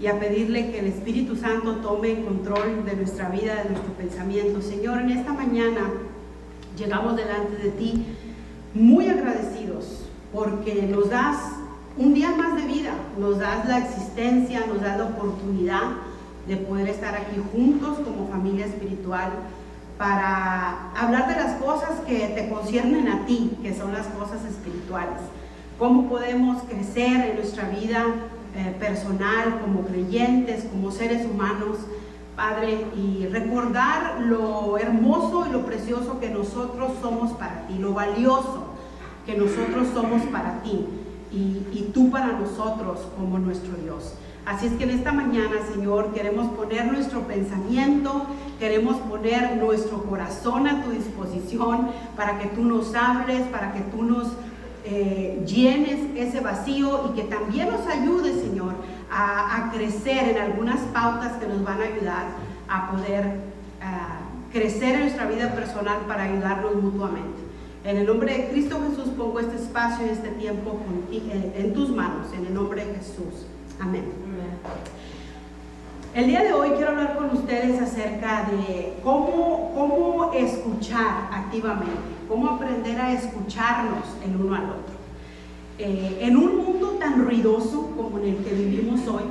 y a pedirle que el Espíritu Santo tome control de nuestra vida, de nuestro pensamiento. Señor, en esta mañana llegamos delante de ti muy agradecidos porque nos das un día más de vida, nos das la existencia, nos das la oportunidad de poder estar aquí juntos como familia espiritual para hablar de las cosas que te conciernen a ti, que son las cosas espirituales. Cómo podemos crecer en nuestra vida personal, como creyentes, como seres humanos, Padre, y recordar lo hermoso y lo precioso que nosotros somos para ti, lo valioso que nosotros somos para ti y tú para nosotros como nuestro Dios. Así es que en esta mañana, Señor, queremos poner nuestro pensamiento, queremos poner nuestro corazón a tu disposición para que tú nos hables, para que tú nos llenes ese vacío y que también nos ayude, Señor, a crecer en algunas pautas que nos van a ayudar a poder crecer en nuestra vida personal para ayudarnos mutuamente. En el nombre de Cristo Jesús pongo este espacio y este tiempo en tus manos, en el nombre de Jesús. Amén. El día de hoy quiero hablar con ustedes acerca de cómo escuchar activamente, cómo aprender a escucharnos el uno al otro. En un mundo tan ruidoso como en el que vivimos hoy,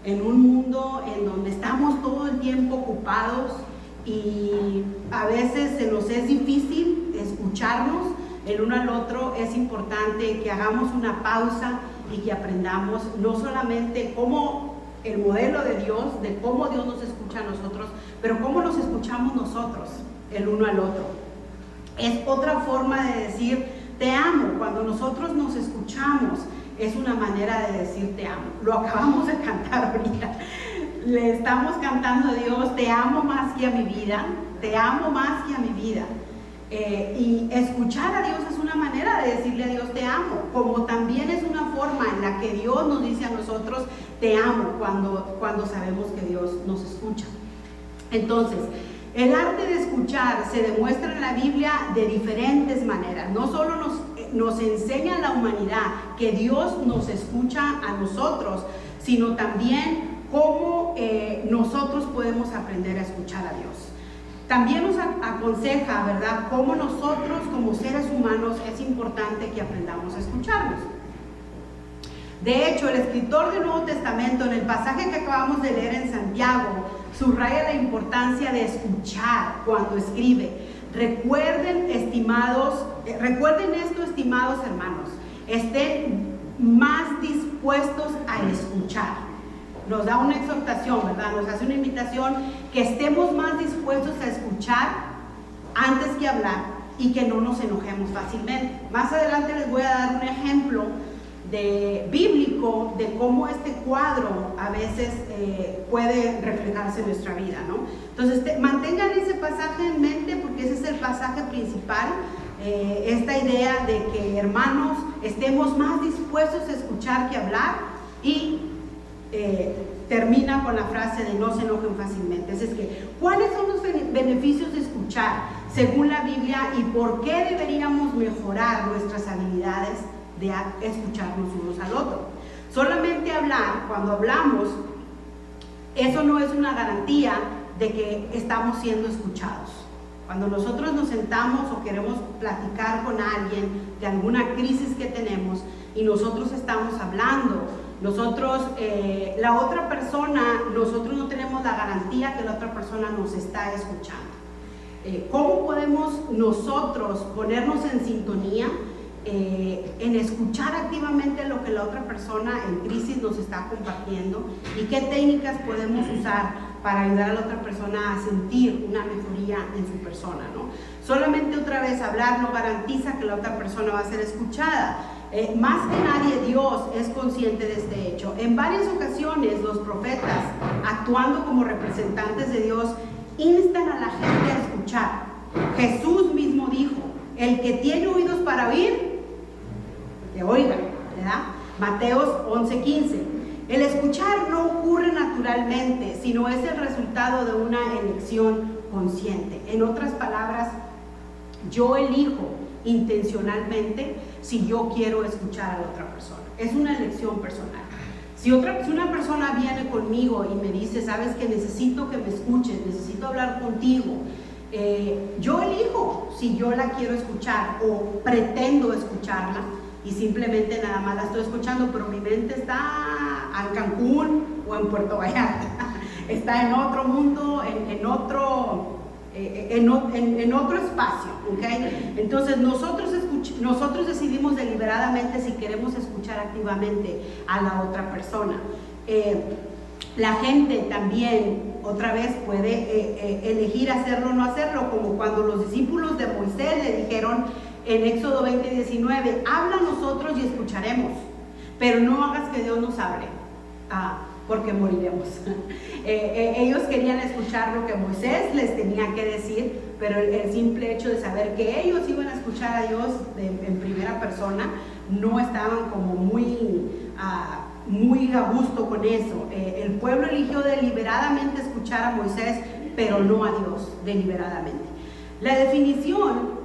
en un mundo en donde estamos todo el tiempo ocupados y a veces se nos es difícil escucharnos el uno al otro, es importante que hagamos una pausa y que aprendamos no solamente cómo el modelo de Dios, de cómo Dios nos escucha a nosotros, pero cómo nos escuchamos nosotros el uno al otro. Es otra forma de decir te amo. Cuando nosotros nos escuchamos es una manera de decir te amo. Lo acabamos de cantar ahorita. Le estamos cantando a Dios, te amo más que a mi vida, te amo más que a mi vida. Y escuchar a Dios es una manera de decirle a Dios te amo, como también es una forma en la que Dios nos dice a nosotros te amo cuando sabemos que Dios nos escucha. Entonces, el arte de escuchar se demuestra en la Biblia de diferentes maneras. No solo nos enseña la humanidad que Dios nos escucha a nosotros, sino también cómo nosotros podemos aprender a escuchar a Dios. También nos aconseja, ¿verdad?, cómo nosotros como seres humanos es importante que aprendamos a escucharnos. De hecho, el escritor del Nuevo Testamento, en el pasaje que acabamos de leer en Santiago, subraya la importancia de escuchar cuando escribe. Recuerden esto, estimados hermanos, estén más dispuestos a escuchar. Nos da una exhortación, ¿verdad? Nos hace una invitación que estemos más dispuestos a escuchar antes que hablar y que no nos enojemos fácilmente. Más adelante les voy a dar un ejemplo bíblico de cómo este cuadro a veces puede reflejarse en nuestra vida, ¿no? Entonces mantengan ese pasaje en mente porque ese es el pasaje principal, esta idea de que, hermanos, estemos más dispuestos a escuchar que hablar, y termina con la frase de no se enojen fácilmente. Así es que, ¿cuáles son los beneficios de escuchar según la Biblia y por qué deberíamos mejorar nuestras habilidades de escucharnos unos al otro? Solamente hablar, cuando hablamos, eso no es una garantía de que estamos siendo escuchados. Cuando nosotros nos sentamos o queremos platicar con alguien de alguna crisis que tenemos y nosotros estamos hablando, nosotros no tenemos la garantía que la otra persona nos está escuchando. ¿Cómo podemos nosotros ponernos en sintonía en escuchar activamente lo que la otra persona en crisis nos está compartiendo y qué técnicas podemos usar para ayudar a la otra persona a sentir una mejoría en su persona, ¿no? Solamente otra vez hablar no garantiza que la otra persona va a ser escuchada. Más que nadie, Dios es consciente de este hecho. En varias ocasiones los profetas, actuando como representantes de Dios, instan a la gente a escuchar. Jesús mismo dijo: el que tiene oídos para oír, que oiga, ¿verdad? Mateos 11:15. El escuchar no ocurre naturalmente, sino es el resultado de una elección consciente. En otras palabras, yo elijo intencionalmente si yo quiero escuchar a la otra persona. Es una elección personal. Si una persona viene conmigo y me dice, sabes que necesito que me escuches, necesito hablar contigo, yo elijo si yo la quiero escuchar o pretendo escucharla y simplemente nada más la estoy escuchando, pero mi mente está en Cancún o en Puerto Vallarta, está en otro mundo, en otro espacio, ¿okay? Entonces nosotros decidimos deliberadamente si queremos escuchar activamente a la otra persona. La gente también, otra vez, puede elegir hacerlo o no hacerlo, como cuando los discípulos de Moisés le dijeron en Éxodo 20:19, habla a nosotros y escucharemos, pero no hagas que Dios nos hable, porque moriremos. Ellos querían escuchar lo que Moisés les tenía que decir, pero el simple hecho de saber que ellos iban a escuchar a Dios en primera persona, no estaban como muy a gusto con eso. El pueblo eligió deliberadamente escuchar a Moisés, pero no a Dios, deliberadamente. La definición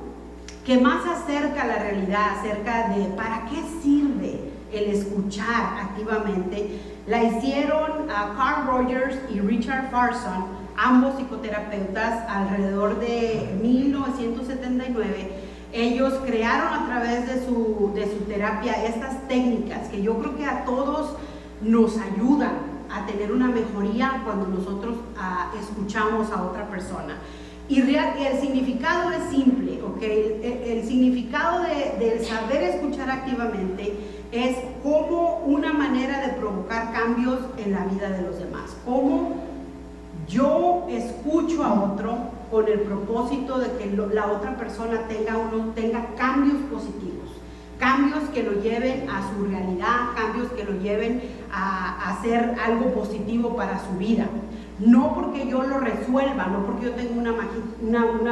que más acerca a la realidad, acerca de para qué sirve el escuchar activamente, la hicieron Carl Rogers y Richard Farson, ambos psicoterapeutas, alrededor de 1979. Ellos crearon a través de su terapia estas técnicas que yo creo que a todos nos ayudan a tener una mejoría cuando nosotros escuchamos a otra persona. Y el significado es simple, ¿ok? El significado del saber escuchar activamente es como una manera de provocar cambios en la vida de los demás. Como yo escucho a otro con el propósito de que la otra persona tenga cambios positivos, cambios que lo lleven a su realidad, cambios que lo lleven a hacer algo positivo para su vida. No porque yo lo resuelva, no porque yo tenga una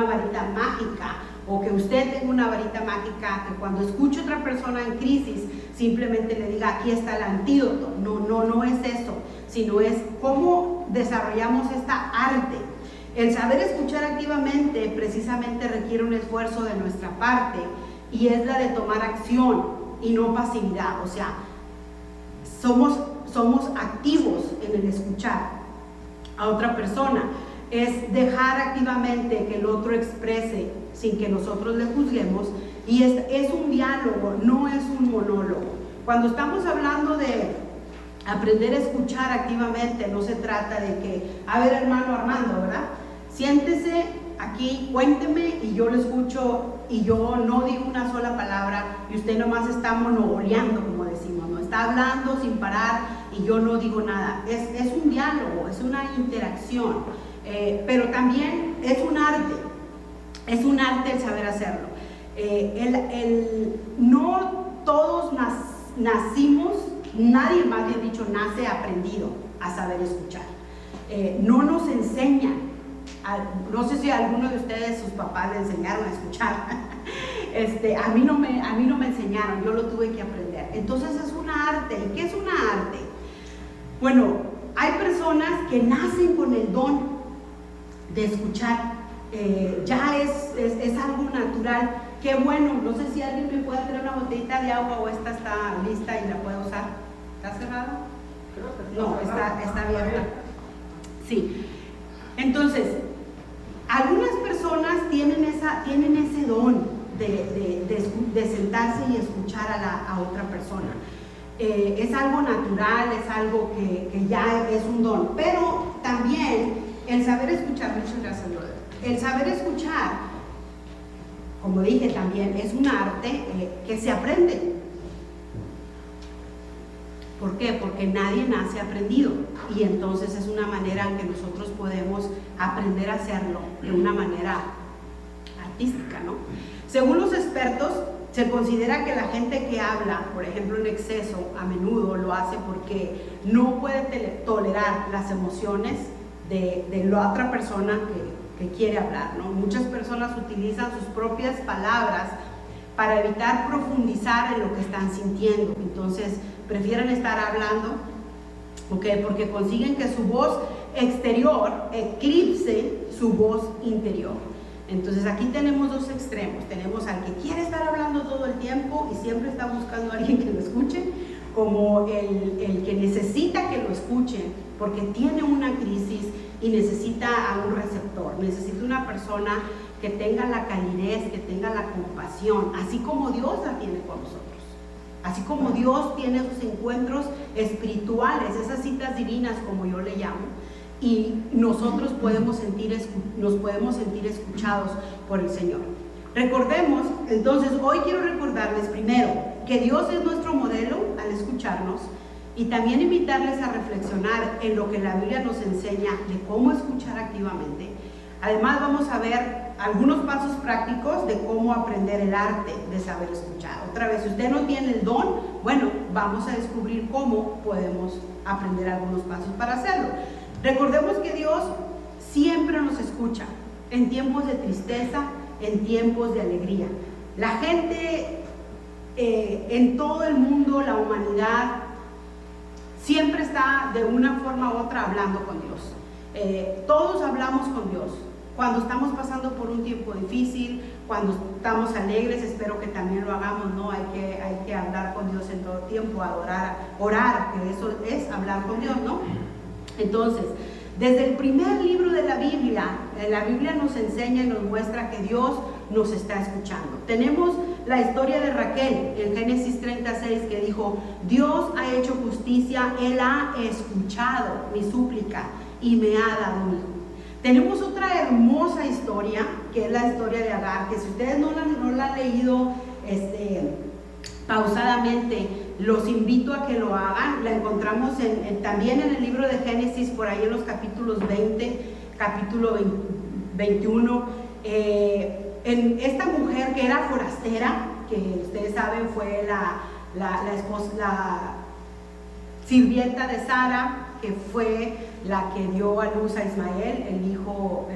varita mágica, o que usted tenga una varita mágica, que cuando escuche a otra persona en crisis, simplemente le diga, aquí está el antídoto. No es eso, sino es cómo desarrollamos esta arte. El saber escuchar activamente precisamente requiere un esfuerzo de nuestra parte, y es la de tomar acción y no pasividad. O sea, somos activos en el escuchar a otra persona. Es dejar activamente que el otro exprese sin que nosotros le juzguemos, y es un diálogo, no es un monólogo. Cuando estamos hablando de aprender a escuchar activamente, no se trata de que, a ver, hermano Armando, ¿verdad? Siéntese aquí, cuénteme y yo lo escucho y yo no digo una sola palabra y usted nomás está monogoleando, como decimos, ¿no? Está hablando sin parar y yo no digo nada. Es un diálogo, es una interacción, pero también es un arte el saber hacerlo. No todos nacimos, nadie, más bien dicho, nace aprendido a saber escuchar. No nos enseñan. No sé si a alguno de ustedes, sus papás, le enseñaron a escuchar. A mí no me enseñaron, yo lo tuve que aprender. Entonces es una arte. ¿Y qué es una arte? Bueno, hay personas que nacen con el don de escuchar. Ya es algo natural. Qué bueno. No sé si alguien me puede traer una botellita de agua, o esta está lista y la puedo usar. ¿Está cerrada? No, está abierta. Sí. Entonces, algunas personas tienen ese don de sentarse y escuchar a otra persona. Es algo natural, es algo que ya es un don. Pero también el saber escuchar, muchas gracias, brother. El saber escuchar, como dije también, es un arte que se aprende. ¿Por qué? Porque nadie nace aprendido, y entonces es una manera en que nosotros podemos aprender a hacerlo de una manera artística, ¿no? Según los expertos, se considera que la gente que habla, por ejemplo, en exceso, a menudo lo hace porque no puede tolerar las emociones de la otra persona que quiere hablar, ¿no? Muchas personas utilizan sus propias palabras para evitar profundizar en lo que están sintiendo. Entonces prefieren estar hablando, ¿okay? Porque consiguen que su voz exterior eclipse su voz interior. Entonces aquí tenemos dos extremos. Tenemos al que quiere estar hablando todo el tiempo y siempre está buscando a alguien que lo escuche, como el que necesita que lo escuchen, porque tiene una crisis y necesita a un receptor, necesita una persona que tenga la calidez, que tenga la compasión, así como Dios la tiene con nosotros. Así como Dios tiene esos encuentros espirituales, esas citas divinas como yo le llamo, y nosotros nos podemos sentir escuchados por el Señor. Recordemos, entonces hoy quiero recordarles primero que Dios es nuestro modelo al escucharnos, y también invitarles a reflexionar en lo que la Biblia nos enseña de cómo escuchar activamente. Además vamos a ver algunos pasos prácticos de cómo aprender el arte de saber escuchar. Otra vez, si usted no tiene el don, bueno, vamos a descubrir cómo podemos aprender algunos pasos para hacerlo. Recordemos que Dios siempre nos escucha, en tiempos de tristeza, en tiempos de alegría. La gente en todo el mundo, la humanidad, siempre está de una forma u otra hablando con Dios. Todos hablamos con Dios. Cuando estamos pasando por un tiempo difícil, cuando estamos alegres, espero que también lo hagamos, ¿no? Hay que hablar con Dios en todo tiempo, adorar, orar, que eso es hablar con Dios, ¿no? Entonces, desde el primer libro de la Biblia nos enseña y nos muestra que Dios nos está escuchando. Tenemos la historia de Raquel en Génesis 36 que dijo: Dios ha hecho justicia, Él ha escuchado mi súplica y me ha dado un hijo. Tenemos otra hermosa historia, que es la historia de Agar, que si ustedes no la han leído pausadamente, los invito a que lo hagan. La encontramos también en el libro de Génesis, por ahí en los capítulos 20, capítulo 21. En esta mujer que era forastera, que ustedes saben fue la sirvienta de Sara, que fue la que dio a luz a Ismael, el hijo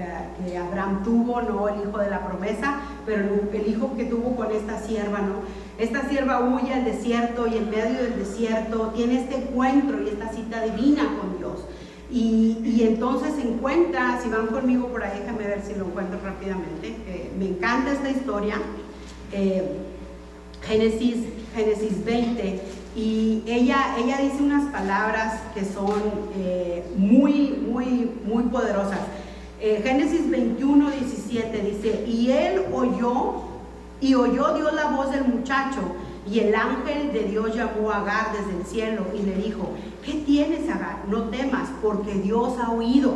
que Abraham tuvo, no el hijo de la promesa, pero el hijo que tuvo con esta sierva, ¿no? Esta sierva huye al desierto y en medio del desierto tiene este encuentro y esta cita divina con Dios. Y entonces se encuentra, si van conmigo por ahí, déjame ver si lo encuentro rápidamente, me encanta esta historia, Génesis 20, y ella dice unas palabras que son muy poderosas. Génesis 21, 17 dice: y él oyó Dios la voz del muchacho, y el ángel de Dios llamó a Agar desde el cielo y le dijo: ¿qué tienes, Agar? No temas, porque Dios ha oído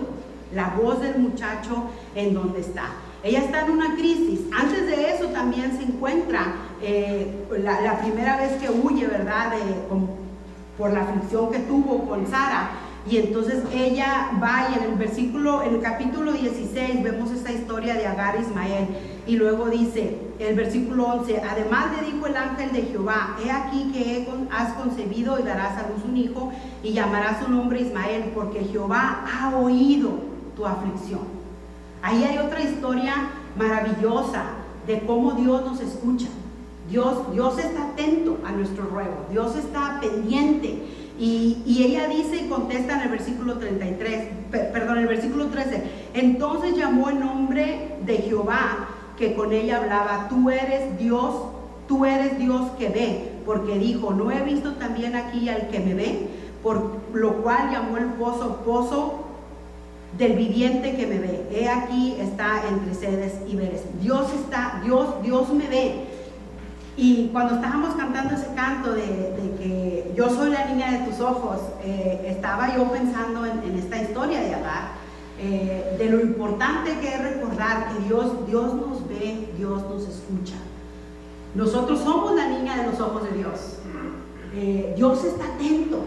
la voz del muchacho en donde está. Ella está en una crisis. Antes de eso también se encuentra la primera vez que huye, ¿verdad? Por la aflicción que tuvo con Sara. Y entonces ella va, y en el capítulo 16 vemos esta historia de Agar e Ismael. Y luego dice, el versículo 11: además le dijo el ángel de Jehová: he aquí que has concebido y darás a luz un hijo, y llamarás su nombre Ismael, porque Jehová ha oído tu aflicción. Ahí hay otra historia maravillosa de cómo Dios nos escucha. Dios está atento a nuestro ruego, Dios está pendiente. Y ella dice y contesta en el versículo 13: entonces llamó el nombre de Jehová que con ella hablaba: tú eres Dios que ve, porque dijo: no he visto también aquí al que me ve, por lo cual llamó el pozo del viviente que me ve. He aquí está entre Cedes y Beres. Dios me ve. Y cuando estábamos cantando ese canto de que yo soy la niña de tus ojos, estaba yo pensando en esta historia de Agar, de lo importante que es recordar que Dios nos ve, Dios nos escucha. Nosotros somos la niña de los ojos de Dios. Dios está atento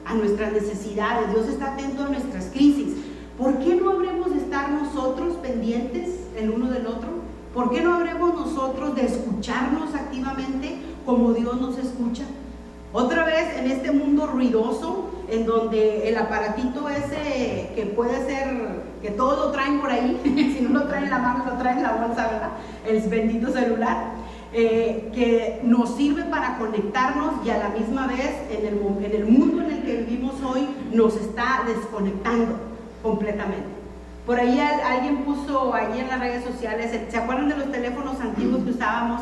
a nuestras necesidades, Dios está atento a nuestras crisis. ¿Por qué no habremos de estar nosotros pendientes el uno del otro? ¿Por qué no habremos nosotros de escucharnos activamente como Dios nos escucha? Otra vez en este mundo ruidoso, en donde el aparatito ese que puede ser, que todos lo traen por ahí, si no lo traen en la mano, lo traen en la bolsa, ¿verdad? El bendito celular, que nos sirve para conectarnos, y a la misma vez en el mundo en el que vivimos hoy nos está desconectando completamente. Por ahí alguien puso ahí en las redes sociales, ¿se acuerdan de los teléfonos antiguos que usábamos?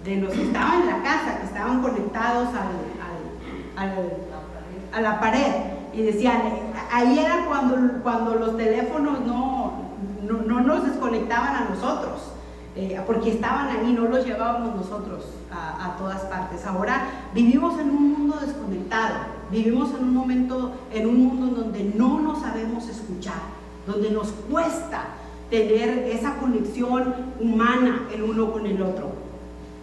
De los que estaban en la casa, que estaban conectados a la pared. Y decían, ahí era cuando los teléfonos no nos desconectaban a nosotros, porque estaban ahí, no los llevábamos nosotros a todas partes. Ahora vivimos en un mundo desconectado, vivimos en un mundo en donde no nos sabemos escuchar, donde nos cuesta tener esa conexión humana el uno con el otro.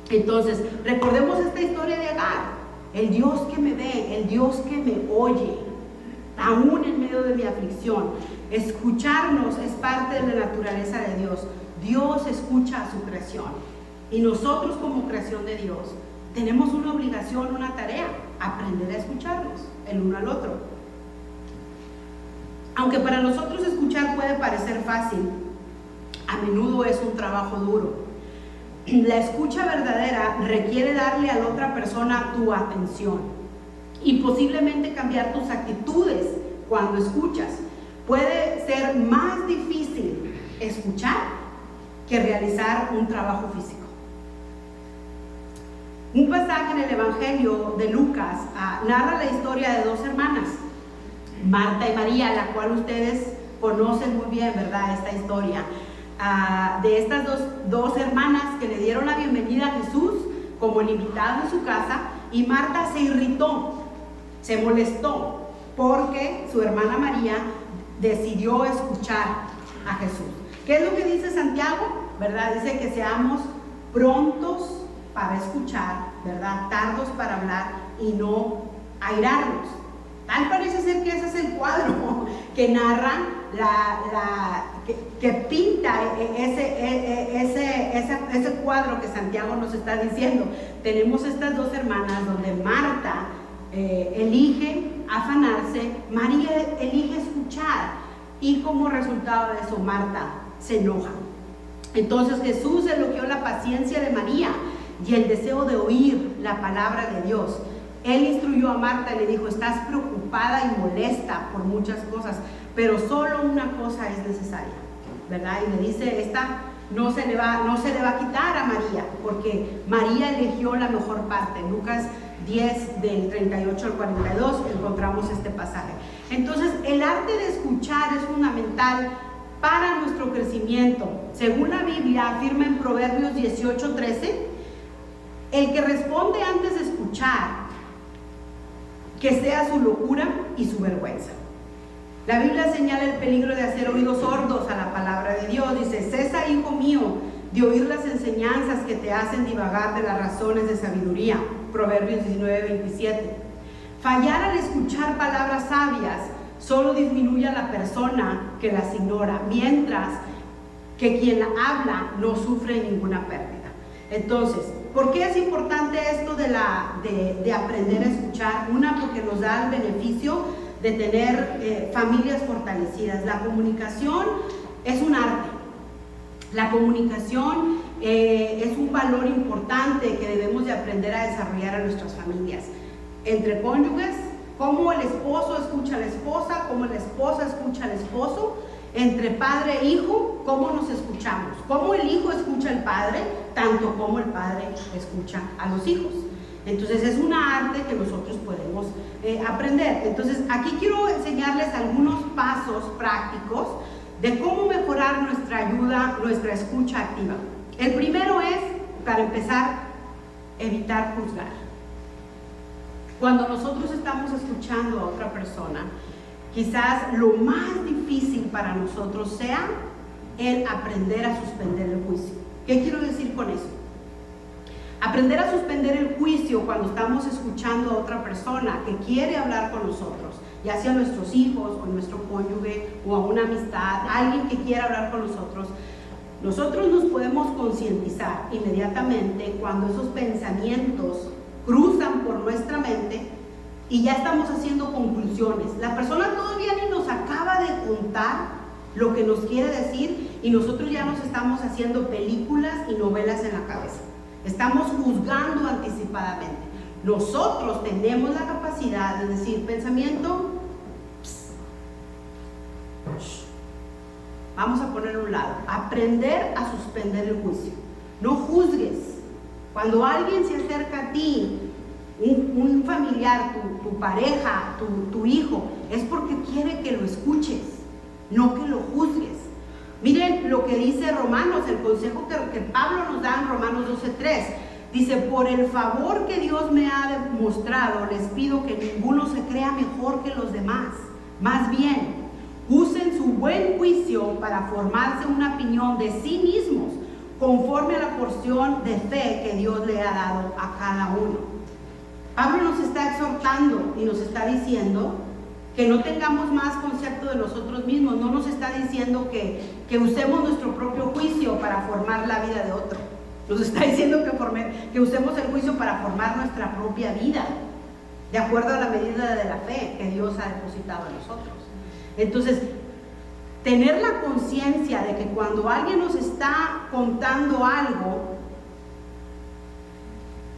Entonces, recordemos esta historia de Agar, el Dios que me ve, el Dios que me oye, aún en medio de mi aflicción. Escucharnos es parte de la naturaleza de Dios. Dios escucha a su creación y nosotros como creación de Dios tenemos una obligación, una tarea: aprender a escucharnos el uno al otro. Aunque para nosotros escuchar puede parecer fácil, a menudo es un trabajo duro. La escucha verdadera requiere darle a la otra persona tu atención y posiblemente cambiar tus actitudes cuando escuchas. Puede ser más difícil escuchar que realizar un trabajo físico. Un pasaje en el Evangelio de Lucas narra la historia de dos hermanas, Marta y María, la cual ustedes conocen muy bien, ¿verdad? Esta historia de estas dos hermanas que le dieron la bienvenida a Jesús como el invitado en su casa, y Marta se irritó, se molestó porque su hermana María decidió escuchar a Jesús. ¿Qué es lo que dice Santiago? ¿Verdad? Dice que seamos prontos para escuchar, ¿verdad? Tardos para hablar y no airarnos. Tal parece ser que ese es el cuadro que narra, que pinta ese cuadro que Santiago nos está diciendo. Tenemos estas dos hermanas donde Marta elige afanarse, María elige escuchar, y como resultado de eso Marta se enoja. Entonces Jesús elogió la paciencia de María y el deseo de oír la palabra de Dios. Él instruyó a Marta y le dijo: estás preocupada y molesta por muchas cosas, pero solo una cosa es necesaria, ¿verdad? Y le dice, esta no se le va a quitar a María, porque María eligió la mejor parte. En Lucas 10, del 38 al 42, encontramos este pasaje. Entonces, el arte de escuchar es fundamental para nuestro crecimiento. Según la Biblia afirma en Proverbios 18:13, el que responde antes de escuchar, que sea su locura y su vergüenza. La Biblia señala el peligro de hacer oídos sordos a la palabra de Dios. Dice: cesa, hijo mío, de oír las enseñanzas que te hacen divagar de las razones de sabiduría. Proverbios 19:27. Fallar al escuchar palabras sabias solo disminuye a la persona que las ignora, mientras que quien la habla no sufre ninguna pérdida. Entonces, ¿por qué es importante esto de aprender a escuchar? Una, porque nos da el beneficio de tener familias fortalecidas. La comunicación es un arte. La comunicación es un valor importante que debemos de aprender a desarrollar en nuestras familias. Entre cónyuges, cómo el esposo escucha a la esposa, cómo la esposa escucha al esposo. Entre padre e hijo, cómo nos escuchamos, cómo el hijo escucha al padre, tanto como el padre escucha a los hijos. Entonces es una arte que nosotros podemos aprender. Entonces aquí quiero enseñarles algunos pasos prácticos de cómo mejorar nuestra escucha activa. El primero es, para empezar, evitar juzgar. Cuando nosotros estamos escuchando a otra persona, quizás lo más difícil para nosotros sea el aprender a suspender el juicio. ¿Qué quiero decir con eso? Aprender a suspender el juicio cuando estamos escuchando a otra persona que quiere hablar con nosotros, ya sea nuestros hijos o nuestro cónyuge o a una amistad, alguien que quiera hablar con nosotros. Nosotros nos podemos concientizar inmediatamente cuando esos pensamientos cruzan por nuestra mente y ya estamos haciendo conclusiones. La persona todavía ni nos acaba de contar lo que nos quiere decir y nosotros ya nos estamos haciendo películas y novelas en la cabeza. Estamos juzgando anticipadamente. Nosotros tenemos la capacidad de decir: pensamiento, vamos a ponerlo a un lado. Aprender a suspender el juicio. No juzgues. Cuando alguien se acerca a ti un familiar, tu pareja, tu hijo, es porque quiere que lo escuches, no que lo juzgues. Miren lo que dice Romanos, el consejo que Pablo nos da en Romanos 12:3. Dice: por el favor que Dios me ha demostrado, les pido que ninguno se crea mejor que los demás. Más bien, usen su buen juicio para formarse una opinión de sí mismos, conforme a la porción de fe que Dios le ha dado a cada uno. Pablo nos está exhortando y nos está diciendo que no tengamos más concepto de nosotros mismos. No nos está diciendo que usemos nuestro propio juicio para formar la vida de otro. Nos está diciendo que usemos el juicio para formar nuestra propia vida, de acuerdo a la medida de la fe que Dios ha depositado en nosotros. Entonces, tener la conciencia de que cuando alguien nos está contando algo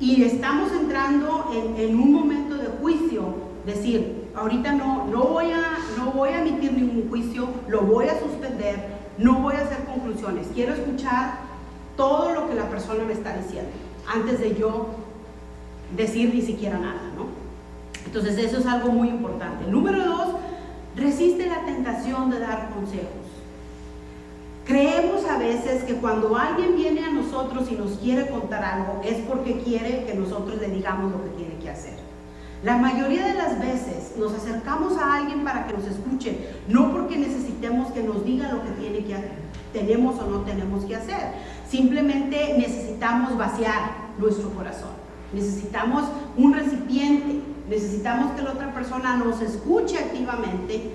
y estamos entrando en un momento de juicio, decir: ahorita no voy a emitir ningún juicio, lo voy a suspender, no voy a hacer conclusiones, quiero escuchar todo lo que la persona me está diciendo antes de yo decir ni siquiera nada, ¿no? Entonces eso es algo muy importante. Número 2, resiste la tentación de dar consejos. Creemos a veces que cuando alguien viene a nosotros y nos quiere contar algo, es porque quiere que nosotros le digamos lo que tiene que hacer. La mayoría de las veces nos acercamos a alguien para que nos escuche, no porque necesitemos que nos diga lo que tenemos o no tenemos que hacer. Simplemente necesitamos vaciar nuestro corazón. Necesitamos un recipiente. Necesitamos que la otra persona nos escuche activamente,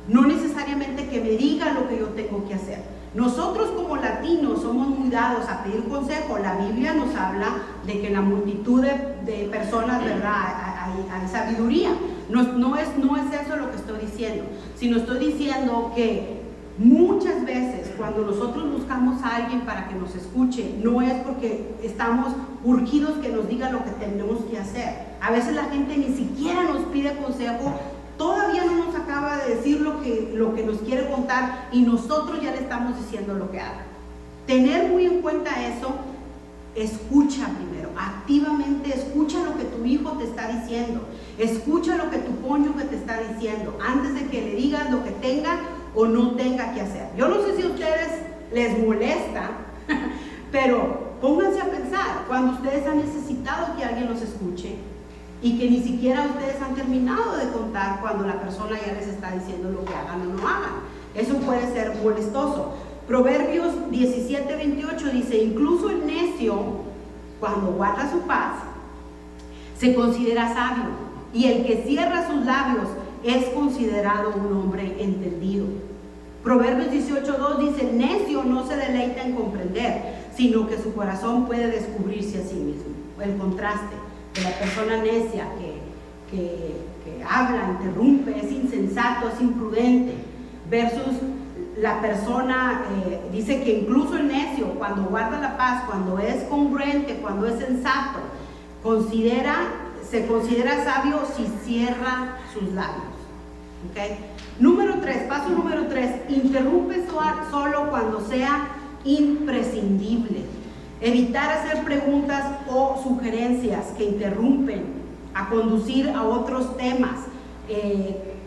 no necesariamente que me diga lo que yo tengo que hacer. Nosotros como latinos somos muy dados a pedir consejo. La Biblia nos habla de que en la multitud de personas, ¿verdad?, hay sabiduría. No es eso lo que estoy diciendo, sino estoy diciendo que muchas veces cuando nosotros buscamos a alguien para que nos escuche, no es porque estamos urgidos que nos diga lo que tenemos que hacer. A veces la gente ni siquiera nos pide consejo, todavía no nos acaba de decir lo que nos quiere contar y nosotros ya le estamos diciendo lo que haga. Tener muy en cuenta eso. Escucha primero, activamente escucha lo que tu hijo te está diciendo, escucha lo que tu cónyuge te está diciendo antes de que le digas lo que tenga o no tenga que hacer. Yo no sé si a ustedes les molesta, pero pónganse a pensar cuando ustedes han necesitado que alguien los escuche y que ni siquiera ustedes han terminado de contar cuando la persona ya les está diciendo lo que hagan o no hagan. Eso puede ser molestoso. Proverbios 17:28 dice: incluso el necio, cuando guarda su paz, se considera sabio, y el que cierra sus labios es considerado un hombre entendido. Proverbios 18:2 dice: el necio no se deleita en comprender, sino que su corazón puede descubrirse a sí mismo. El contraste de la persona necia que habla, interrumpe, es insensato, es imprudente, versus la persona, dice que incluso el necio, cuando guarda la paz, cuando es congruente, cuando es sensato, se considera sabio si cierra sus labios. ¿Okay? Paso número 3, interrumpe solo cuando sea imprescindible. Evitar hacer preguntas o sugerencias que interrumpen a conducir a otros temas.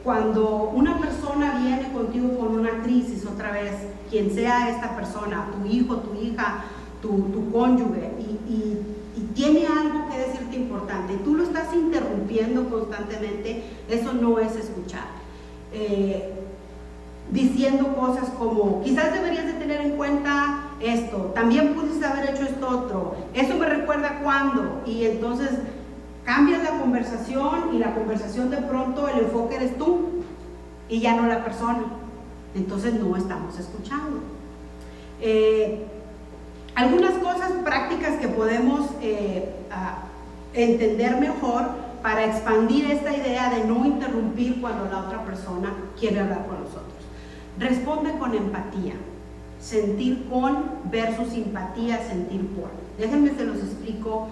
Cuando una persona viene contigo con una crisis, otra vez, quien sea esta persona, tu hijo, tu hija, tu cónyuge, y tiene algo que decirte importante, y tú lo estás interrumpiendo constantemente, eso no es escuchar. Diciendo cosas como: quizás deberías de tener en cuenta esto, también pudiste haber hecho esto otro, eso me recuerda cuando, y entonces cambias la conversación, y la conversación de pronto el enfoque eres tú y ya no la persona. Entonces no estamos escuchando. Algunas cosas prácticas que podemos entender mejor para expandir esta idea de no interrumpir cuando la otra persona quiere hablar con nosotros. Responde con empatía. Sentir con versus simpatía, sentir por. Déjenme se los explico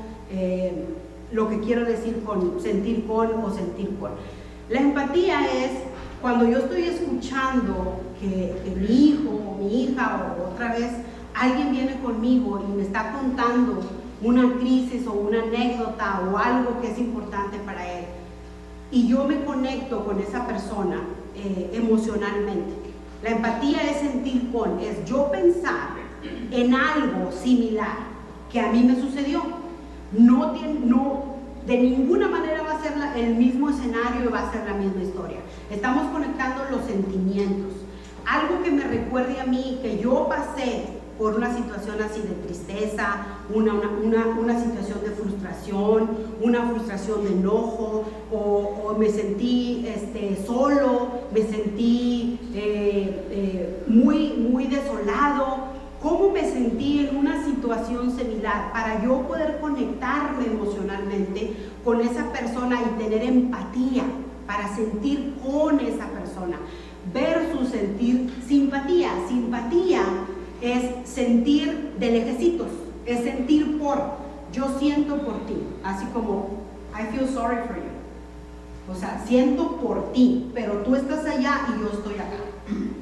lo que quiero decir con sentir con o sentir por. La empatía es cuando yo estoy escuchando que mi hijo o mi hija, o otra vez alguien viene conmigo y me está contando una crisis o una anécdota o algo que es importante para él, y yo me conecto con esa persona emocionalmente. La empatía es sentir con, es yo pensar en algo similar que a mí me sucedió. No, de ninguna manera va a ser el mismo escenario y va a ser la misma historia. Estamos conectando los sentimientos. Algo que me recuerde a mí que yo pasé por una situación así de tristeza, una situación de frustración, una frustración de enojo, o me sentí solo, me sentí muy desolado. ¿Cómo me sentí en una situación similar? Para yo poder conectarme emocionalmente con esa persona y tener empatía, para sentir con esa persona, versus sentir simpatía. Simpatía es sentir de lejecitos, es sentir por, yo siento por ti, así como I feel sorry for you, o sea, siento por ti, pero tú estás allá y yo estoy acá.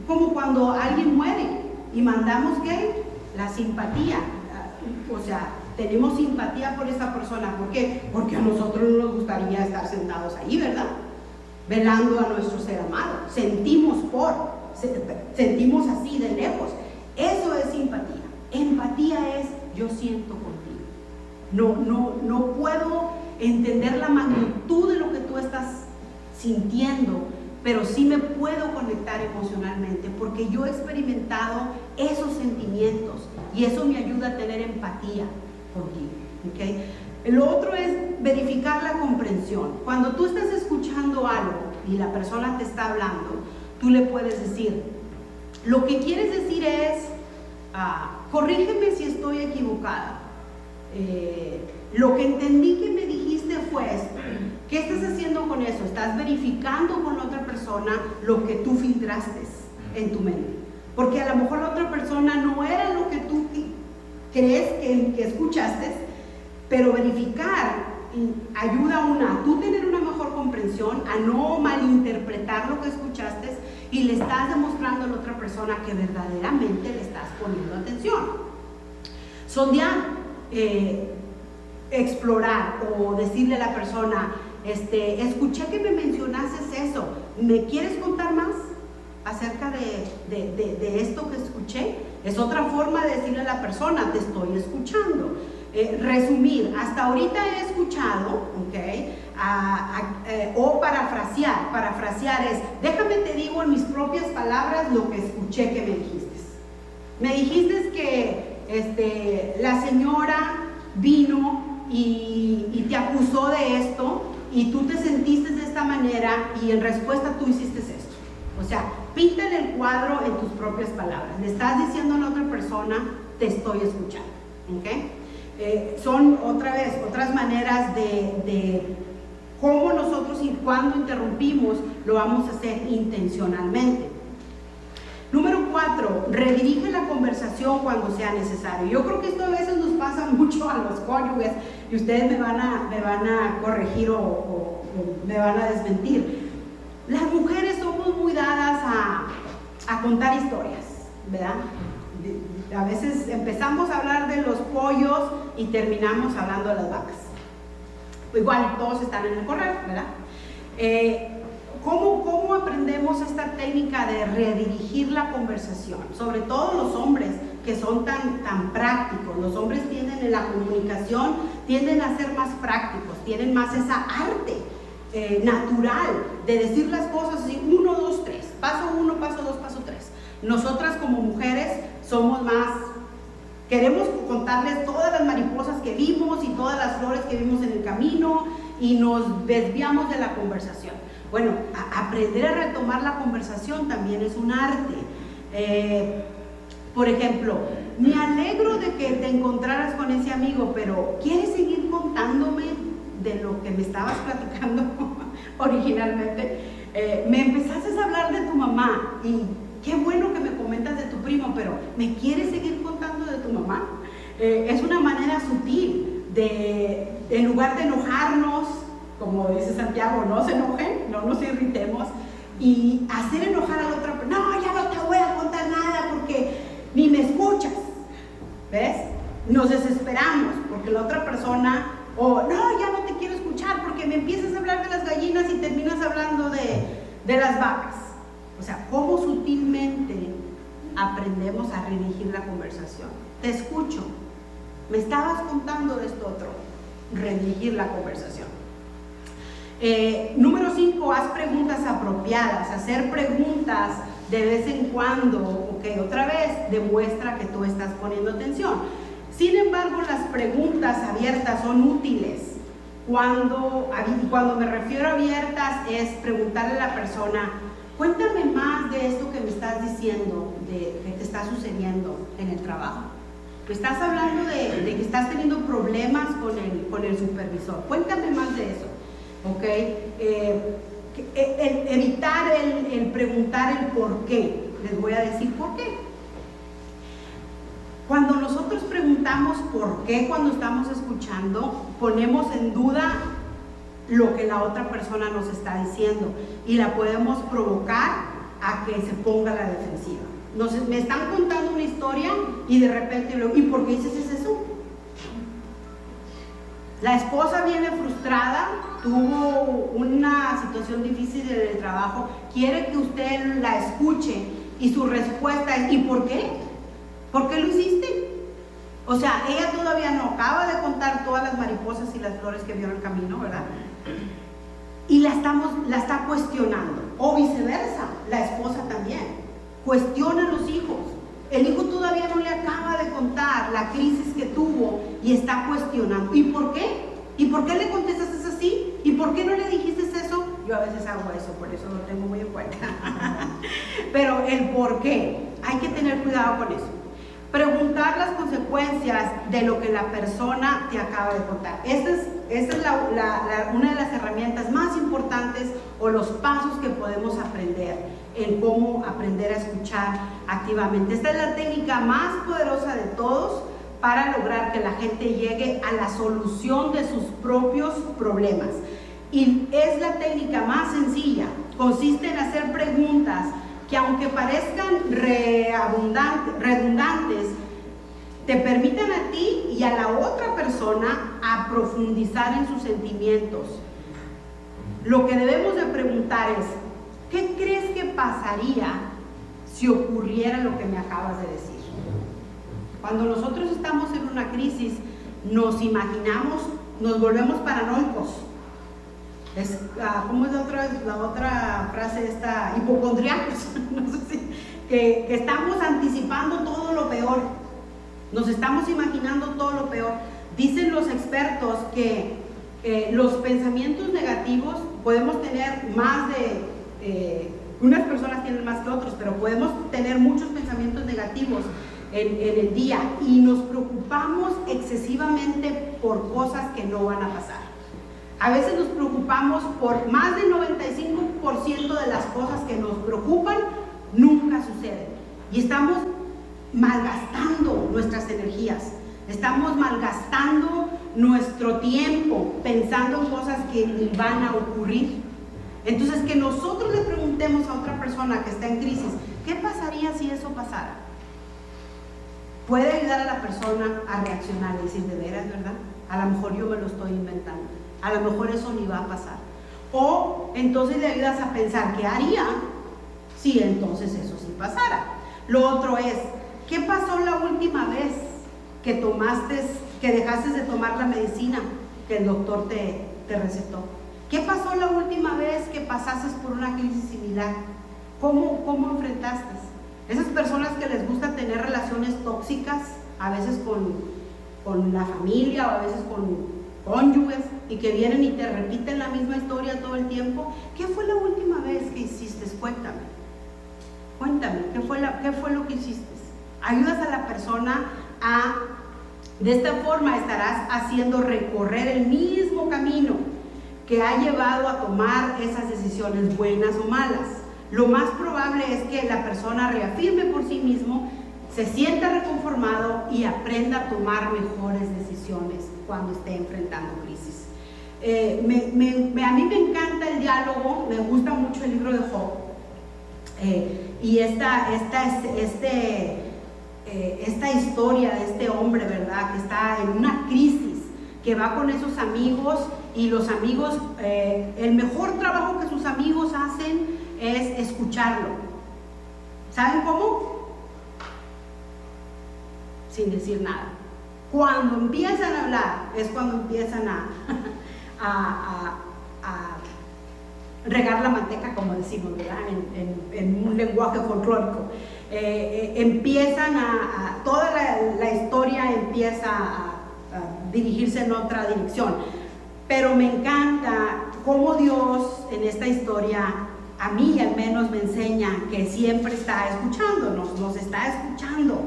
Como cuando alguien muere y mandamos ¿qué? La simpatía, o sea, tenemos simpatía por esa persona. ¿Por qué? Porque a nosotros no nos gustaría estar sentados ahí, ¿verdad? Velando a nuestro ser amado. Sentimos sentimos así de lejos. Eso es simpatía. Empatía es yo siento contigo. No puedo entender la magnitud de lo que tú estás sintiendo, pero sí me puedo conectar emocionalmente porque yo he experimentado esos sentimientos y eso me ayuda a tener empatía contigo. ¿Okay? Lo otro es verificar la comprensión. Cuando tú estás escuchando algo y la persona te está hablando, tú le puedes decir, lo que quieres decir es, corrígeme si estoy equivocada. Lo que entendí que me dijiste fue esto. ¿Qué estás haciendo con eso? Estás verificando con otra persona lo que tú filtraste en tu mente. Porque a lo mejor la otra persona no era lo que tú crees que escuchaste, pero verificar ayuda a tú tener una mejor comprensión, a no malinterpretar lo que escuchaste y le estás demostrando a la otra persona que verdaderamente le estás poniendo atención. Sondear, explorar o decirle a la persona, escuché que me mencionaste eso, ¿me quieres contar más acerca de esto que escuché? Es otra forma de decirle a la persona, te estoy escuchando. Resumir, hasta ahorita he escuchado, ¿okay? O parafrasear es, déjame te digo en mis propias palabras lo que escuché que me dijiste. Me dijiste que la señora vino y te acusó de esto y tú te sentiste de esta manera y en respuesta tú hiciste esto. O sea, píntale el cuadro en tus propias palabras. Le estás diciendo a la otra persona, te estoy escuchando. ¿Okay? Son otras maneras de cómo nosotros y cuando interrumpimos lo vamos a hacer intencionalmente. Número 4, redirige la conversación cuando sea necesario. Yo creo que esto a veces nos pasa mucho a los cónyuges y ustedes me van a corregir o me van a desmentir. Las mujeres somos muy dadas a contar historias, ¿verdad? A veces empezamos a hablar de los pollos y terminamos hablando de las vacas. Igual todos están en el corral, ¿verdad? ¿Cómo aprendemos esta técnica de redirigir la conversación? Sobre todo los hombres que son tan prácticos. Los hombres tienden en la comunicación, tienden a ser más prácticos, tienen más esa arte natural de decir las cosas así, 1, 2, 3, paso 1, paso 2, paso 3. Nosotras como mujeres somos más, queremos contarles todas las mariposas que vimos y todas las flores que vimos en el camino y nos desviamos de la conversación. Bueno, aprender a retomar la conversación también es un arte. Por ejemplo, me alegro de que te encontraras con ese amigo, pero ¿quieres seguir contándome de lo que me estabas platicando originalmente? Me empezaste a hablar de tu mamá y qué bueno que me comentas de tu primo, pero ¿me quieres seguir contando de tu mamá? Es una manera sutil de, en lugar de enojarnos, como dice Santiago, no se enojen, no nos irritemos, y hacer enojar a la otra persona. No, ya no te voy a contar nada porque ni me escuchas. ¿Ves? Nos desesperamos porque la otra persona, o no, ya no te quiero escuchar porque me empiezas a hablar de las gallinas y terminas hablando de las vacas. O sea, cómo sutilmente aprendemos a redirigir la conversación. Te escucho, me estabas contando de esto otro. Redirigir la conversación. Número 5, haz preguntas apropiadas. Hacer preguntas de vez en cuando, ok, otra vez, demuestra que tú estás poniendo atención. Sin embargo, las preguntas abiertas son útiles. Cuando me refiero a abiertas, es preguntarle a la persona, cuéntame más de esto que me estás diciendo, que te está sucediendo en el trabajo. Me estás hablando de que estás teniendo problemas con el supervisor. Cuéntame más de eso, ¿ok? Evitar el preguntar el por qué. Les voy a decir por qué. Cuando nosotros preguntamos por qué cuando estamos escuchando, ponemos en duda lo que la otra persona nos está diciendo y la podemos provocar a que se ponga a la defensiva. Me están contando una historia y de repente, ¿y por qué dices eso? La esposa viene frustrada, tuvo una situación difícil en el trabajo, quiere que usted la escuche y su respuesta es, ¿y por qué? ¿Por qué lo hiciste? O sea, ella todavía no acaba de contar todas las mariposas y las flores que vio en el camino, ¿verdad? Y la está cuestionando, o viceversa, la esposa también. Cuestiona a los hijos. El hijo todavía no le acaba de contar la crisis que tuvo y está cuestionando. ¿Y por qué? ¿Y por qué le contestas así? ¿Y por qué no le dijiste eso? Yo a veces hago eso, por eso lo tengo muy en cuenta. Pero el por qué, hay que tener cuidado con eso. Preguntar las consecuencias de lo que la persona te acaba de contar. Esta es una de las herramientas más importantes o los pasos que podemos aprender en cómo aprender a escuchar activamente. Esta es la técnica más poderosa de todos para lograr que la gente llegue a la solución de sus propios problemas. Y es la técnica más sencilla. Consiste en hacer preguntas que, aunque parezcan redundantes, te permitan a ti y a la otra persona a profundizar en sus sentimientos. Lo que debemos de preguntar es, ¿qué crees que pasaría si ocurriera lo que me acabas de decir? Cuando nosotros estamos en una crisis, nos imaginamos, nos volvemos paranoicos. ¿Cómo es la otra frase esta? Hipocondriacos. No sé si, que estamos anticipando todo lo peor. Nos estamos imaginando todo lo peor. Dicen los expertos que los pensamientos negativos podemos tener más de... unas personas tienen más que otros, pero podemos tener muchos pensamientos negativos en el día y nos preocupamos excesivamente por cosas que no van a pasar. A veces nos preocupamos por más del 95% de las cosas que nos preocupan, nunca suceden. Y estamos malgastando nuestras energías, estamos malgastando nuestro tiempo pensando en cosas que ni van a ocurrir. Entonces, que nosotros le preguntemos a otra persona que está en crisis, ¿qué pasaría si eso pasara? Puede ayudar a la persona a reaccionar y decir, de veras, ¿verdad? A lo mejor yo me lo estoy inventando, a lo mejor eso ni va a pasar. O entonces le ayudas a pensar, ¿qué haría si entonces eso sí pasara? Lo otro es, ¿qué pasó la última vez que dejaste de tomar la medicina que el doctor te recetó? ¿Qué pasó la última vez que pasaste por una crisis similar? ¿Cómo enfrentaste? Esas personas que les gusta tener relaciones tóxicas, a veces con la familia o a veces con cónyuges, y que vienen y te repiten la misma historia todo el tiempo. ¿Qué fue la última vez que hiciste? Cuéntame, ¿qué fue lo que hiciste? Ayudas a la persona de esta forma estarás haciendo recorrer el mismo camino que ha llevado a tomar esas decisiones buenas o malas. Lo más probable es que la persona reafirme por sí mismo, se sienta reconformado y aprenda a tomar mejores decisiones cuando esté enfrentando crisis. A mí me encanta el diálogo, me gusta mucho el libro de Job, y esta historia de este hombre, ¿verdad?, que está en una crisis que va con esos amigos y los amigos, el mejor trabajo que sus amigos hacen es escucharlo. ¿Saben cómo? Sin decir nada. Cuando empiezan a hablar es cuando empiezan a regar la manteca, como decimos, ¿verdad? En un lenguaje folclórico. Empiezan toda la historia empieza a dirigirse en otra dirección. Pero me encanta cómo Dios en esta historia, a mí al menos, me enseña que siempre está escuchándonos, nos está escuchando,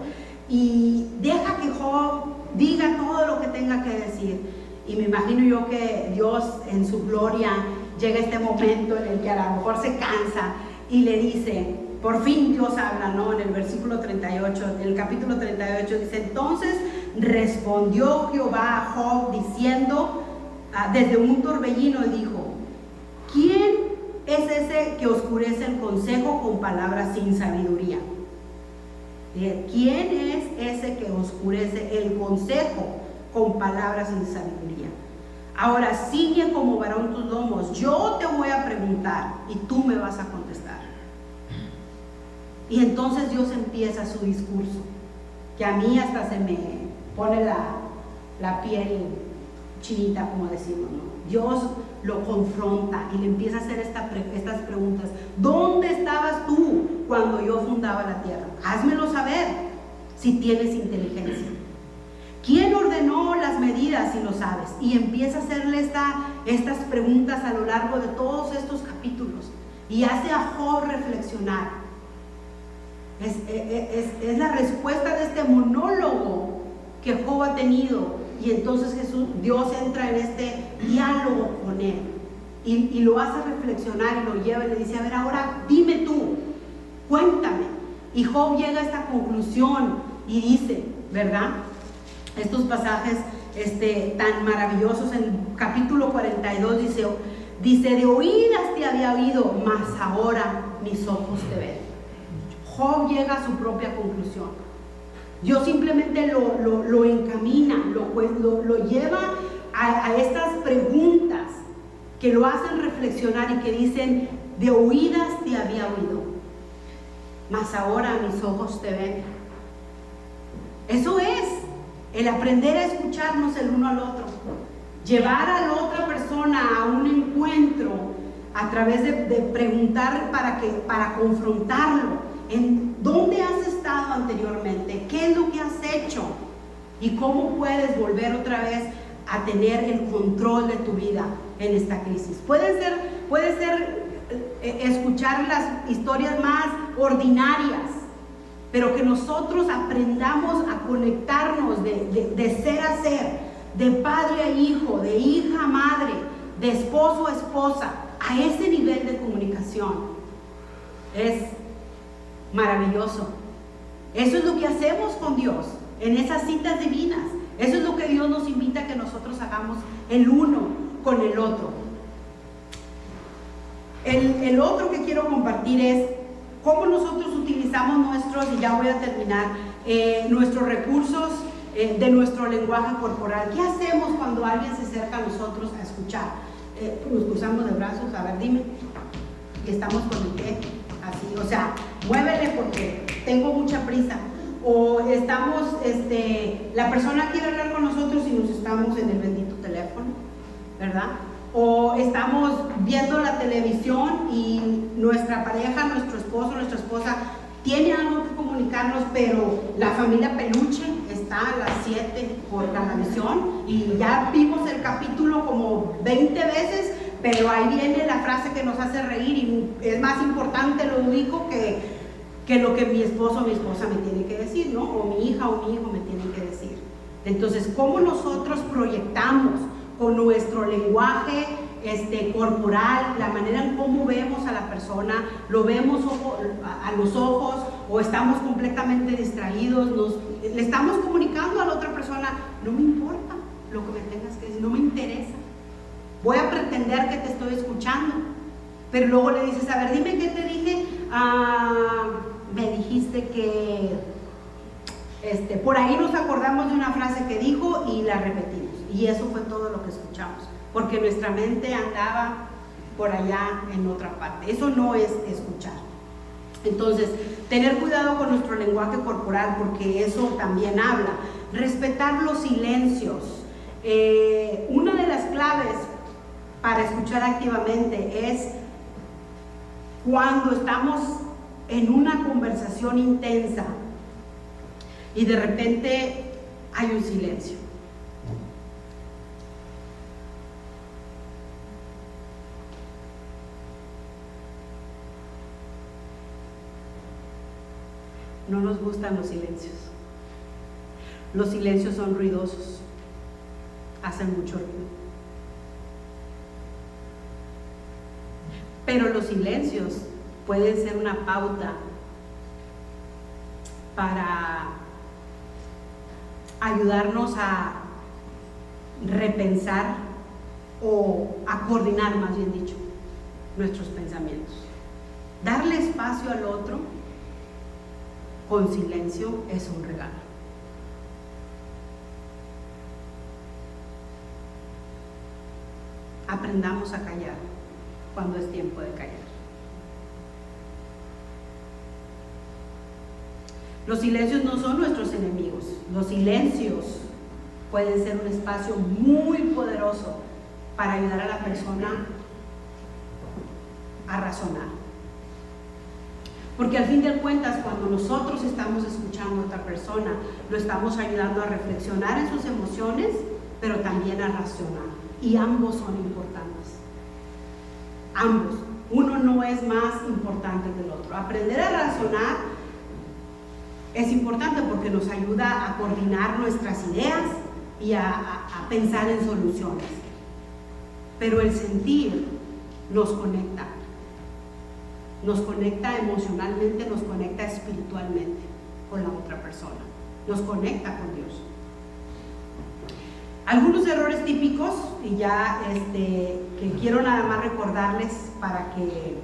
y deja que Job diga todo lo que tenga que decir. Y me imagino yo que Dios en su gloria llega este momento en el que a lo mejor se cansa y le dice, por fin Dios habla, ¿no? En el versículo 38, en el capítulo 38 dice: entonces respondió Jehová a Job diciendo, desde un torbellino, y dijo: ¿quién es ese que oscurece el consejo con palabras sin sabiduría? ¿Quién es ese que oscurece el consejo con palabras sin sabiduría? Ahora ciñe como varón tus lomos, yo te voy a preguntar y tú me vas a contestar. Y entonces Dios empieza su discurso, que a mí hasta se me pone la piel chinita, como decimos, ¿no? Dios lo confronta y le empieza a hacer estas preguntas. ¿Dónde estabas tú cuando yo fundaba la tierra? Házmelo saber si tienes inteligencia. ¿Quién ordenó las medidas, si lo sabes? Y empieza a hacerle estas preguntas a lo largo de todos estos capítulos y hace a Job reflexionar. Es la respuesta de este monólogo que Job ha tenido, y entonces Dios entra en este diálogo con él y lo hace reflexionar y lo lleva y le dice: a ver, ahora dime tú, cuéntame. Y Job llega a esta conclusión y dice, ¿verdad? Estos pasajes tan maravillosos. En el capítulo 42 dice: de oídas te había oído, mas ahora mis ojos te ven. Job llega a su propia conclusión. Dios simplemente lo encamina, lo lleva a estas preguntas que lo hacen reflexionar y que dicen: de oídas te había oído, mas ahora mis ojos te ven. Eso es el aprender a escucharnos el uno al otro, llevar a la otra persona a un encuentro a través de preguntar para confrontarlo. ¿En dónde has estado anteriormente? ¿Qué es lo que has hecho? ¿Y cómo puedes volver otra vez a tener el control de tu vida en esta crisis? Puede ser escuchar las historias más ordinarias, pero que nosotros aprendamos a conectarnos de ser a ser, de padre a hijo, de hija a madre, de esposo a esposa, a ese nivel de comunicación. Es maravilloso. Eso es lo que hacemos con Dios en esas citas divinas. Eso es lo que Dios nos invita a que nosotros hagamos el uno con el otro. El otro que quiero compartir es cómo nosotros utilizamos y ya voy a terminar, nuestros recursos de nuestro lenguaje corporal. ¿Qué hacemos cuando alguien se acerca a nosotros a escuchar? Nos cruzamos de brazos, a ver, dime, y estamos con el pie así, o sea, muévele porque tengo mucha prisa. O estamos, la persona quiere hablar con nosotros y nos estamos en el bendito teléfono, ¿verdad? O estamos viendo la televisión y nuestra pareja, nuestro esposo, nuestra esposa tiene algo que comunicarnos, pero la familia peluche está a las 7 por Canavisión y ya vimos el capítulo como 20 veces, pero ahí viene la frase que nos hace reír y es más importante lo único que lo que mi esposo o mi esposa me tiene que decir, ¿no? O mi hija o mi hijo me tienen que decir. Entonces, ¿cómo nosotros proyectamos con nuestro lenguaje corporal, la manera en cómo vemos a la persona? ¿Lo vemos a los ojos o estamos completamente distraídos? Le estamos comunicando a la otra persona: no me importa lo que me tengas que decir, no me interesa, voy a pretender que te estoy escuchando. Pero luego le dices: a ver, dime qué te dije. Me dijiste que por ahí nos acordamos de una frase que dijo y la repetimos. Y eso fue todo lo que escuchamos, porque nuestra mente andaba por allá en otra parte. Eso no es escuchar. Entonces, tener cuidado con nuestro lenguaje corporal, porque eso también habla. Respetar los silencios. Una de las claves para escuchar activamente es cuando estamos en una conversación intensa y de repente hay un silencio. No nos gustan los silencios. Los silencios son ruidosos, hacen mucho ruido. Pero los silencios pueden ser una pauta para ayudarnos a repensar o a coordinar, más bien dicho, nuestros pensamientos. Darle espacio al otro con silencio es un regalo. Aprendamos a callar cuando es tiempo de callar. Los silencios no son nuestros enemigos. Los silencios pueden ser un espacio muy poderoso para ayudar a la persona a razonar. Porque al fin de cuentas, cuando nosotros estamos escuchando a otra persona, lo estamos ayudando a reflexionar en sus emociones, pero también a razonar. Y ambos son importantes. Ambos. Uno no es más importante que el otro. Aprender a razonar es importante porque nos ayuda a coordinar nuestras ideas y a pensar en soluciones. Pero el sentir nos conecta. Nos conecta emocionalmente, nos conecta espiritualmente con la otra persona, nos conecta con Dios. Algunos errores típicos, y ya que quiero nada más recordarles para que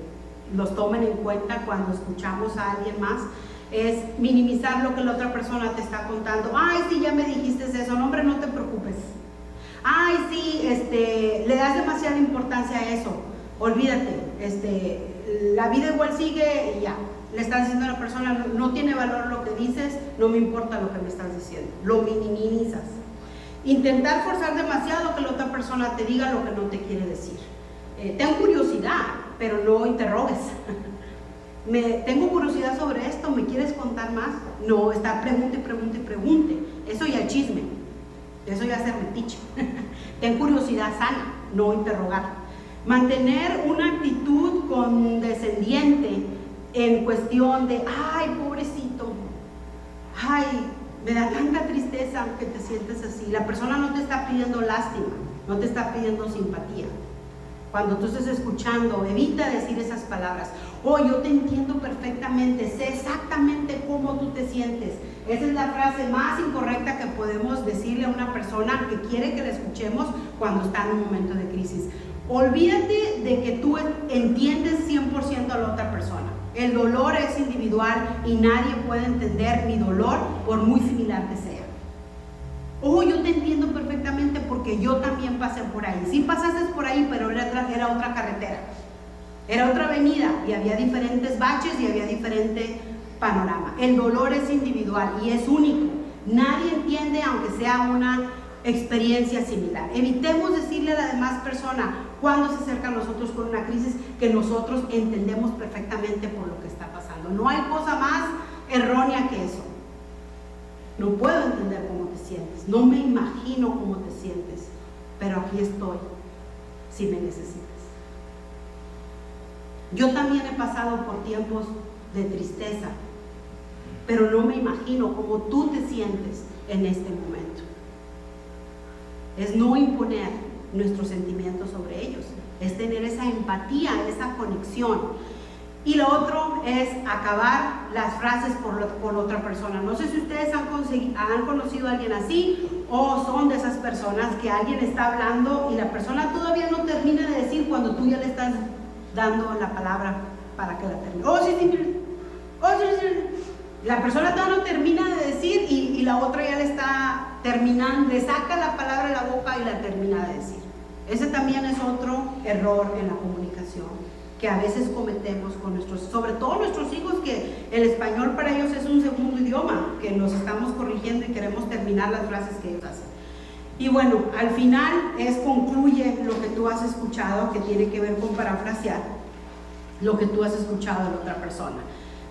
los tomen en cuenta cuando escuchamos a alguien más, es minimizar lo que la otra persona te está contando. Ay, sí, ya me dijiste eso, no, hombre, no te preocupes. Ay, sí, le das demasiada importancia a eso, olvídate, la vida igual sigue y ya. Le estás diciendo a la persona, no tiene valor lo que dices, no me importa lo que me estás diciendo, lo minimizas. Intentar forzar demasiado que la otra persona te diga lo que no te quiere decir. Ten curiosidad, pero no interrogues. Tengo curiosidad sobre esto, ¿me quieres contar más? No, está pregunte. Eso ya es chisme, eso ya es metiche. Ten curiosidad sana, no interrogar. Mantener una actitud condescendiente en cuestión de, ay, pobrecito, ay, me da tanta tristeza que te sientes así. La persona no te está pidiendo lástima, no te está pidiendo simpatía. Cuando tú estés escuchando, evita decir esas palabras. Oh, yo te entiendo perfectamente, sé exactamente cómo tú te sientes. Esa es la frase más incorrecta que podemos decirle a una persona que quiere que la escuchemos cuando está en un momento de crisis. Olvídate de que tú entiendes 100% a la otra persona. El dolor es individual y nadie puede entender mi dolor por muy similar que sea. Oh, yo te entiendo perfectamente porque yo también pasé por ahí. Sí pasaste por ahí, pero era otra carretera. Era otra avenida y había diferentes baches y había diferente panorama. El dolor es individual y es único. Nadie entiende aunque sea una experiencia similar. Evitemos decirle a la demás persona cuando se acerca a nosotros con una crisis que nosotros entendemos perfectamente por lo que está pasando. No hay cosa más errónea que eso. No puedo entender cómo te sientes, no me imagino cómo te sientes, pero aquí estoy si me necesitas. Yo también he pasado por tiempos de tristeza, pero no me imagino cómo tú te sientes en este momento. Es no imponer nuestros sentimientos sobre ellos, es tener esa empatía, esa conexión. Y lo otro es acabar las frases por otra persona. No sé si ustedes han conocido a alguien así o son de esas personas que alguien está hablando y la persona todavía no termina de decir cuando tú ya le estás dando la palabra para que la termine. Oh, sí, La persona todavía no termina de decir y la otra ya le está terminando, le saca la palabra de la boca y la termina de decir. Ese también es otro error en la comunicación que a veces cometemos con nuestros, sobre todo nuestros hijos, que el español para ellos es un segundo idioma, que nos estamos corrigiendo y queremos terminar las frases que ellos hacen. Y bueno, al final concluye lo que tú has escuchado, que tiene que ver con parafrasear lo que tú has escuchado de la otra persona.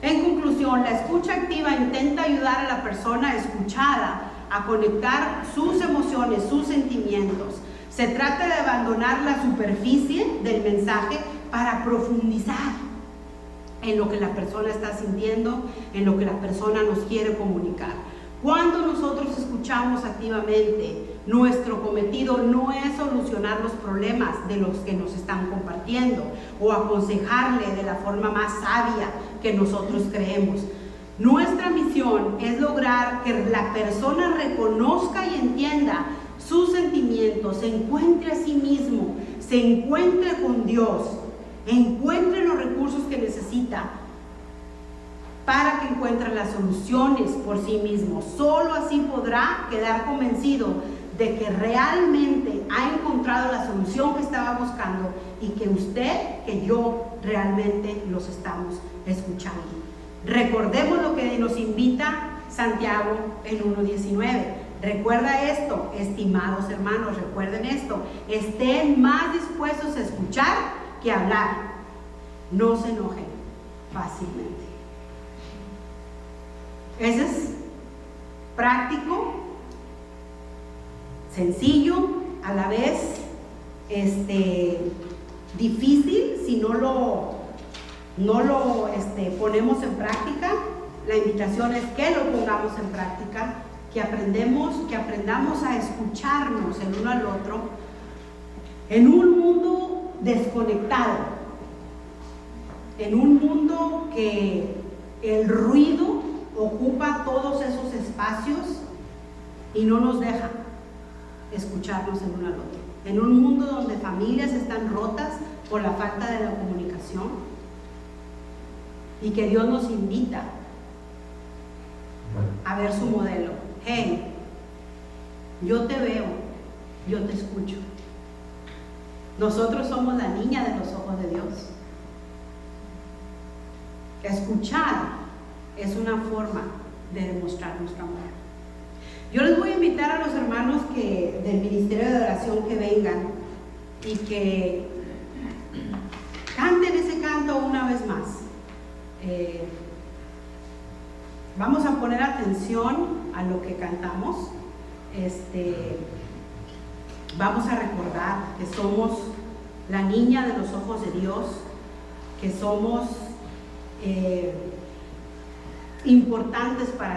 En conclusión, la escucha activa intenta ayudar a la persona escuchada a conectar sus emociones, sus sentimientos. Se trata de abandonar la superficie del mensaje para profundizar en lo que la persona está sintiendo, en lo que la persona nos quiere comunicar. Cuando nosotros escuchamos activamente, nuestro cometido no es solucionar los problemas de los que nos están compartiendo o aconsejarle de la forma más sabia que nosotros creemos. Nuestra misión es lograr que la persona reconozca y entienda sus sentimientos, se encuentre a sí mismo, se encuentre con Dios, encuentre los recursos que necesita para que encuentre las soluciones por sí mismo. Solo así podrá quedar convencido de que realmente ha encontrado la solución que estaba buscando y que usted, que yo, realmente los estamos escuchando. Recordemos lo que nos invita Santiago en 1:19. Recuerda esto, estimados hermanos, recuerden esto: estén más dispuestos a escuchar que a hablar. No se enojen fácilmente. Ese es práctico, sencillo, a la vez difícil si no lo ponemos en práctica. La invitación es que lo pongamos en práctica, que aprendamos a escucharnos el uno al otro en un mundo desconectado, en un mundo que el ruido ocupa todos esos espacios y no nos deja escucharnos el uno al otro. En un mundo donde familias están rotas por la falta de la comunicación, y que Dios nos invita a ver su modelo. Hey, yo te veo, yo te escucho. Nosotros somos la niña de los ojos de Dios. Escuchar es una forma de demostrar nuestro amor. Yo les voy a invitar a los hermanos del Ministerio de Oración que vengan y que canten ese canto una vez más. Vamos a poner atención a lo que cantamos. Vamos a recordar que somos la niña de los ojos de Dios, que somos importantes para